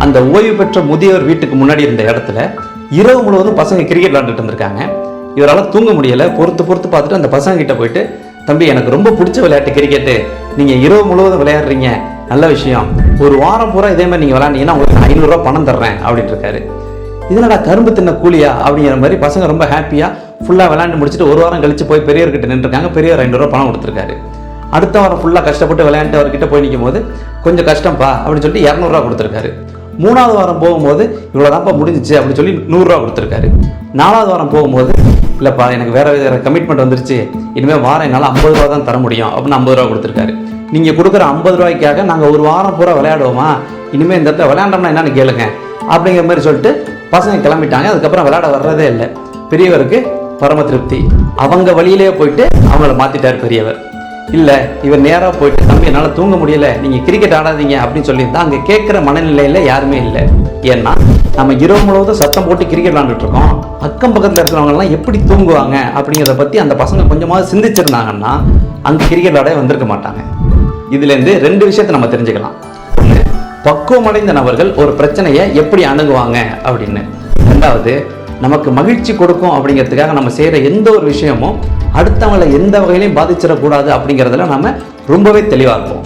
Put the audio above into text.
அந்த ஓய்வு பெற்ற முதியவர் வீட்டுக்கு முன்னாடி இருந்த இடத்துல இரவு முழுவதும் பசங்க கிரிக்கெட் விளையாண்டுட்டு இருந்திருக்காங்க. இவரால் தூங்க முடியலை. பொறுத்து பார்த்துட்டு அந்த பசங்க கிட்ட போயிட்டு, தம்பி எனக்கு ரொம்ப பிடிச்ச விளையாட்டு கிரிக்கெட்டு, நீங்கள் இரவு முழுவதும் விளையாடுறீங்க, நல்ல விஷயம், ஒரு வாரம் பூரா இதே மாதிரி நீங்கள் விளையாண்டீங்கன்னா உங்களுக்கு 500 ரூபா பணம் தர்றேன் அப்படின்ட்டு இருக்காரு. இதனடா கரும்பு தின்ன கூலியா அப்படிங்கிற மாதிரி பசங்க ரொம்ப ஹாப்பியாக ஃபுல்லாக விளையாண்டு முடிச்சுட்டு ஒரு வாரம் கழிச்சு போய் பெரியவர்கிட்ட நின்றுருக்காங்க. பெரியவர் 500 ரூபா பணம் கொடுத்துருக்காரு. அடுத்த வாரம் ஃபுல்லாக கஷ்டப்பட்டு விளையாண்டு அவர்கிட்ட போய் நிற்கும் போது கொஞ்சம் கஷ்டம்ப்பா அப்படின்னு சொல்லிட்டு 200 ரூபா கொடுத்துருக்காரு. 3வது வாரம் போகும்போது இவ்வளோதான்ப்பா முடிஞ்சிச்சு அப்படின்னு சொல்லி 100 ரூபா கொடுத்துருக்காரு. 4வது வாரம் போகும்போது இல்லைப்பா எனக்கு வேறு கமிட்மெண்ட் வந்துருச்சு, இனிமேல் வாரம் என்னால் 50 ரூபா தான் தர முடியும் அப்படின்னு 50 ரூபா கொடுத்துருக்காரு. நீங்கள் கொடுக்குற 50 ரூபாய்க்காக நாங்கள் ஒரு வாரம் பூரா விளையாடுவோமா, இனிமேல் இந்த இடத்துல விளையாண்டோம்னா என்னன்னு கேளுங்க அப்படிங்கிற மாதிரி சொல்லிட்டு பசங்க கிளம்பிட்டாங்க. அதுக்கப்புறம் விளையாட வர்றதே இல்லை. பெரியவருக்கு பரம திருப்தி. அவங்க வழியிலே போயிட்டு அவங்கள மாற்றிட்டார் பெரியவர். இல்லை இவர் நேராக போயிட்டு, தம்பி என்னால் தூங்க முடியலை, நீங்கள் கிரிக்கெட் ஆடாதீங்க அப்படின்னு சொல்லியிருந்தா அங்கே கேட்குற மனநிலையில் யாருமே இல்லை. ஏன்னா நம்ம இரவு முழுவதும் சத்தம் போட்டு கிரிக்கெட் விளாண்டுட்டு இருக்கோம், அக்கம் பக்கத்தில் இருக்கிறவங்கலாம் எப்படி தூங்குவாங்க அப்படிங்கிறத பற்றி அந்த பசங்க கொஞ்சமாவது சிந்திச்சிருந்தாங்கன்னா அங்கே கிரிக்கெட் விளையாட வந்திருக்க மாட்டாங்க. இதுலேருந்து 2 விஷயத்தை நம்ம தெரிஞ்சுக்கலாம். ஒன்று, பக்குவமடைந்த நபர்கள் ஒரு பிரச்சனையை எப்படி அணுகுவாங்க அப்படின்னு. 2வது, நமக்கு மகிழ்ச்சி கொடுக்கும் அப்படிங்கிறதுக்காக நம்ம செய்கிற எந்த ஒரு விஷயமும் அடுத்தவங்களை எந்த வகையிலையும் பாதிச்சிடக்கூடாது அப்படிங்கிறதுல நம்ம ரொம்பவே தெளிவாக இருப்போம்.